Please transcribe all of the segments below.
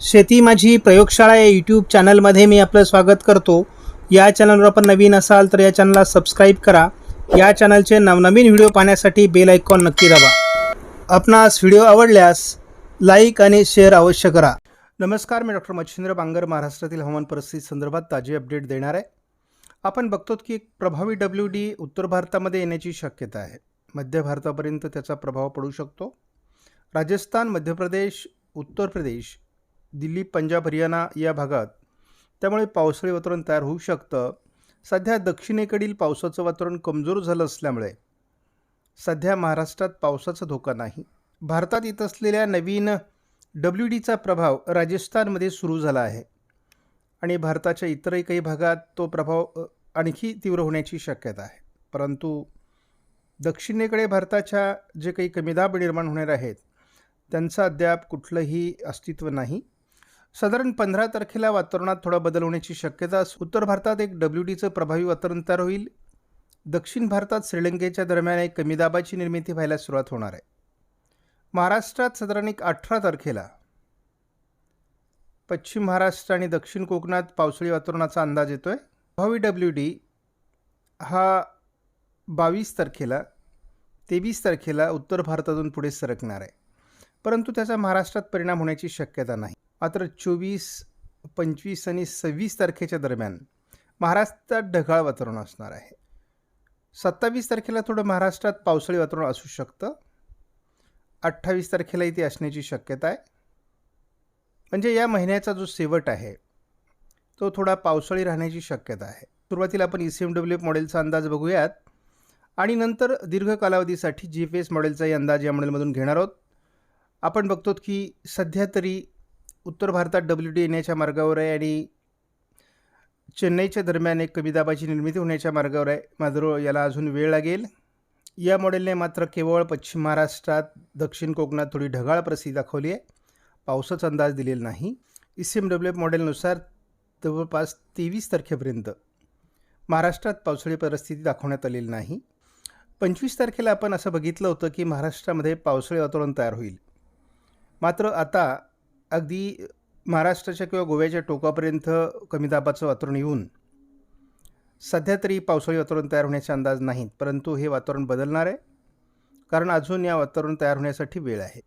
शेती माझी प्रयोगशाळा या यूट्यूब चॅनलमध्ये मी आपलं स्वागत करतो. या चॅनलवर आपण नवीन असाल तर या चॅनलला सबस्क्राईब करा. या चॅनलचे नवनवीन व्हिडिओ पाहण्यासाठी बेल आयकॉन नक्की दाबा. आपणास व्हिडिओ आवडल्यास लाईक आणि शेअर अवश्य करा. नमस्कार, मी डॉक्टर मच्छिंद्र बांगर महाराष्ट्रातील हवामान परिस्थिती संदर्भात ताजी अपडेट देणार आहे. आपण बघतो की एक प्रभावी WD उत्तर भारतामध्ये येण्याची शक्यता आहे. मध्य भारतापर्यंत त्याचा प्रभाव पडू शकतो. राजस्थान, मध्य प्रदेश, उत्तर प्रदेश, दिल्ली, पंजाब, हरियाणा या भागात त्यामुळे पावसाळी वातावरण तयार होऊ शकतं. सध्या दक्षिणेकडील पावसाचं वातावरण कमजोर झालं असल्यामुळे सध्या महाराष्ट्रात पावसाचा धोका नाही. भारतात येत असलेल्या नवीन WDचा प्रभाव राजस्थानमध्ये सुरू झाला आहे आणि भारताच्या इतरही काही भागात तो प्रभाव आणखी तीव्र होण्याची शक्यता आहे. परंतु दक्षिणेकडे भारताच्या जे काही कमी दाब निर्माण होणार आहेत त्यांचं अद्याप कुठलंही अस्तित्व नाही. साधारण 15 तारखेला वातावरणात थोडा बदल होण्याची शक्यता असून उत्तर भारतात एक WDचं प्रभावी वातावरण तयार होईल. दक्षिण भारतात श्रीलंकेच्या दरम्यान एक कमी दाबाची निर्मिती व्हायला सुरुवात होणार आहे. महाराष्ट्रात साधारण एक 18 तारखेला पश्चिम महाराष्ट्र आणि दक्षिण कोकणात पावसाळी वातावरणाचा अंदाज येतोय. प्रभावी WD हा 22 तारखेला 23 तारखेला उत्तर भारतातून पुढे सरकणार आहे, परंतु त्याचा महाराष्ट्रात परिणाम होण्याची शक्यता नाही. मात्र 24, 25 आणि 26 तारखेच्या दरम्यान महाराष्ट्रात ढगाळ वातावरण असणार आहे. 27 तारखेला थोडं महाराष्ट्रात पावसाळी वातावरण असू शकतं. 28 तारखेलाही ते असण्याची शक्यता आहे. म्हणजे या महिन्याचा जो शेवट आहे तो थोडा पावसाळी राहण्याची शक्यता आहे. सुरुवातीला आपण ECMWF मॉडेलचा अंदाज बघूयात आणि नंतर दीर्घ कालावधीसाठी GPS मॉडेलचाही अंदाज या मॉडेलमधून घेणार आहोत. आपण बघतो की सध्या तरी उत्तर भारतात WD येण्याच्या मार्गावर आहे आणि चेन्नईच्या दरम्यान एक कमी दाबाची निर्मिती होण्याच्या मार्गावर आहे. मात्र याला अजून वेळ लागेल. या मॉडेलने मात्र केवळ पश्चिम महाराष्ट्रात, दक्षिण कोकणात थोडी ढगाळ परिस्थिती दाखवली आहे. पावसाचा अंदाज दिलेला नाही. ECMWF मॉडेलनुसार जवळपास 23 तारखेपर्यंत महाराष्ट्रात पावसाळी परिस्थिती दाखवण्यात आलेली नाही. 25 तारखेला आपण असं बघितलं होतं की महाराष्ट्रामध्ये पावसाळी वातावरण तयार होईल. मात्र आता अगदी महाराष्ट्राच्या किंवा गोव्याच्या टोकापर्यंत कमी दाबाचं वातावरण येऊन सध्या तरी पावसाळी वातावरण तयार होण्याचे अंदाज नाहीत. परंतु हे वातावरण बदलणार आहे, कारण अजून या वातावरण तयार होण्यासाठी वेळ आहे.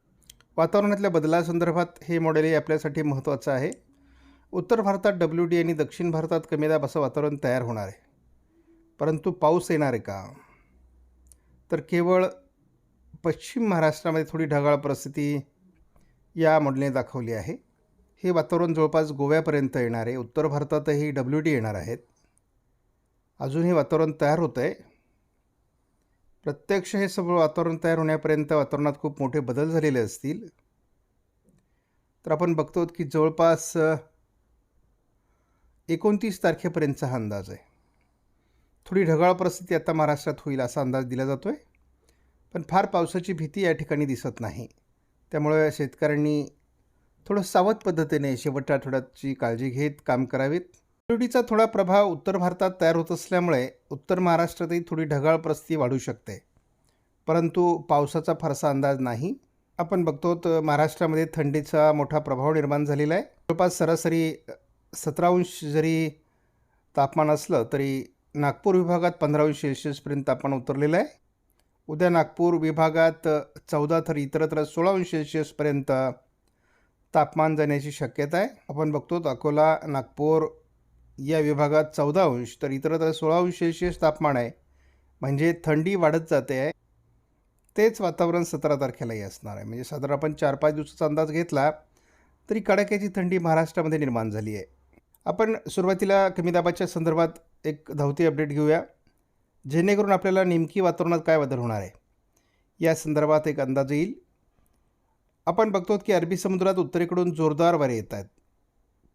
वातावरणातल्या बदलासंदर्भात हे मॉडेलही आपल्यासाठी महत्त्वाचं आहे. उत्तर भारतात WD आणि दक्षिण भारतात कमी दाब असं वातावरण तयार होणार आहे, परंतु पाऊस येणार आहे का? तर केवळ पश्चिम महाराष्ट्रामध्ये थोडी ढगाळ परिस्थिती या मॉडेलने दाखवली आहे. हे वातावरण जवळपास गोव्यापर्यंत येणार आहे. उत्तर भारतातही WD येणार आहेत. अजून हे वातावरण तयार होतं आहे. प्रत्यक्ष हे सगळं वातावरण तयार होण्यापर्यंत वातावरणात खूप मोठे बदल झालेले असतील. तर आपण बघतो की जवळपास 29 तारखेपर्यंतचा हा अंदाज आहे. थोडी ढगाळ परिस्थिती आता महाराष्ट्रात होईल असा अंदाज दिला जातो आहे, पण फार पावसाची भीती या ठिकाणी दिसत नाही. त्यामुळे शेतकऱ्यांनी थोडं सावध पद्धतीने शेवटच्या आठवड्याची काळजी घेत काम करावेत. WDचा थोडा प्रभाव उत्तर भारतात तयार होत असल्यामुळे उत्तर महाराष्ट्रातही थोडी ढगाळ परिस्थिती वाढू शकते, परंतु पावसाचा फारसा अंदाज नाही. आपण बघतो तर महाराष्ट्रामध्ये थंडीचा मोठा प्रभाव निर्माण झालेला आहे. जवळपास सरासरी 17° जरी तापमान असलं तरी नागपूर विभागात 15° तापमान उतरलेलं आहे. उद्या नागपूर विभागात 14 तर इतरत्र 16° तापमान जाण्याची शक्यता आहे. आपण बघतो अकोला, नागपूर या विभागात 14° तर इतरत्र 16° तापमान आहे. म्हणजे थंडी वाढत जाते आहे. तेच वातावरण 17 तारखेलाही असणार आहे. म्हणजे साधारण आपण 4-5 दिवसाचा अंदाज घेतला तरी कडाक्याची थंडी महाराष्ट्रामध्ये निर्माण झाली आहे. आपण सुरुवातीला कमी दाबाच्या संदर्भात एक धावती अपडेट घेऊया, जेणेकरून आपल्याला नेमकी वातावरणात काय बदल होणार आहे या संदर्भात एक अंदाज येईल. आपण बघतो की अरबी समुद्रात उत्तरेकडून जोरदार वारे येत आहेत.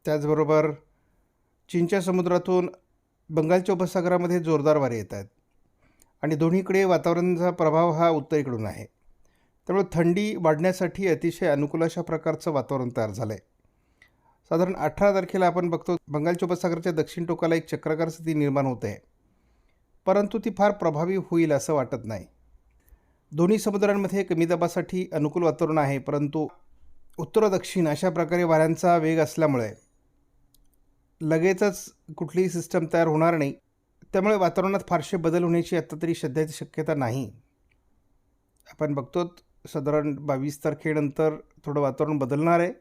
त्याचबरोबर चीनच्या समुद्रातून बंगालच्या उपसागरामध्ये जोरदार वारे येत आहेत आणि दोन्हीकडे वातावरणाचा प्रभाव हा उत्तरेकडून आहे. त्यामुळे थंडी वाढण्यासाठी अतिशय अनुकूल अशा प्रकारचं वातावरण तयार झालं आहे. साधारण 18 तारखेला आपण बघतो बंगालच्या उपसागराच्या दक्षिण टोकाला एक चक्राकार स्थिती निर्माण होते आहे, परंतु ती फार प्रभावी होईल असं वाटत नाही. दोन्ही समुद्रांमध्ये कमी दाबासाठी अनुकूल वातावरण आहे, परंतु उत्तर व दक्षिण अशा प्रकारे वाऱ्यांचा वेग असल्यामुळे लगेचच कुठलीही सिस्टम तयार होणार नाही. त्यामुळे वातावरणात फारसे बदल होण्याची आत्ता तरी सध्याची शक्यता नाही. आपण बघतो साधारण 22 तारखेनंतर थोडं वातावरण बदलणार आहे.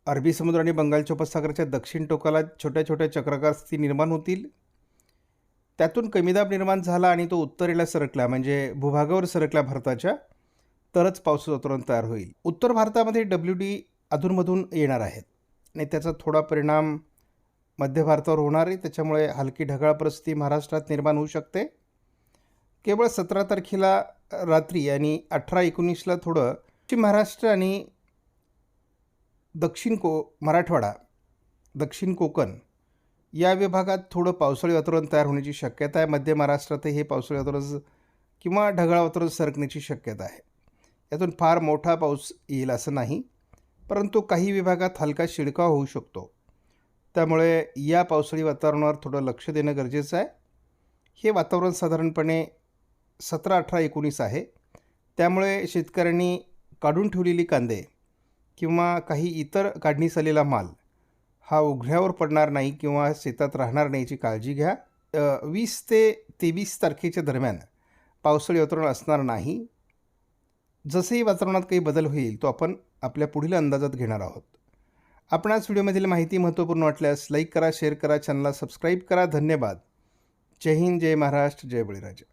अरबी समुद्र आणि बंगालच्या उपसागराच्या दक्षिण टोकाला छोट्या छोट्या चक्राकार स्थिती निर्माण होतील. त्यातून कमी दाब निर्माण झाला आणि तो उत्तरेला सरकला, म्हणजे भूभागावर सरकला भारताच्या, तरच पावसाचं वातावरण तयार होईल. उत्तर भारतामध्ये WD अधूनमधून येणार आहेत आणि त्याचा थोडा परिणाम मध्य भारतावर होणार आहे. त्याच्यामुळे हलकी ढगाळ परिस्थिती महाराष्ट्रात निर्माण होऊ शकते. केवळ 17 तारखेला रात्री आणि 18-19ला थोडं पश्चिम महाराष्ट्र आणि मराठवाडा, दक्षिण कोकण या विभागात थोडं पावसाळी वातावरण तयार होण्याची शक्यता आहे. मध्य महाराष्ट्रातही हे पावसाळी वातावरण किंवा ढगाळ वातावरण सरकण्याची शक्यता आहे. यातून फार मोठा पाऊस येईल असं नाही, परंतु काही विभागात हलका शिडकाव होऊ शकतो. त्यामुळे या पावसाळी वातावरणावर थोडं लक्ष देणं गरजेचं आहे. हे वातावरण साधारणपणे 17, 18, 19 आहे. त्यामुळे शेतकऱ्यांनी काढून ठेवलेली कांदे किंवा काही इतर काढणीस आलेला माल हा उघड्यावर पडणार नाही किंवा शेतात राहणार नाही याची काळजी घ्या. 20 ते 23 तारखेच्या दरम्यान पावसाळी वातावरण असणार नाही. जसेही वातावरणात काही बदल होईल तो आपण आपल्या पुढील अंदाजात घेणार आहोत. आपणास व्हिडिओमधील माहिती महत्त्वपूर्ण वाटल्यास लाईक करा, शेअर करा, चॅनलला सबस्क्राईब करा. धन्यवाद. जय हिंद, जय महाराष्ट्र, जय बळीराजा.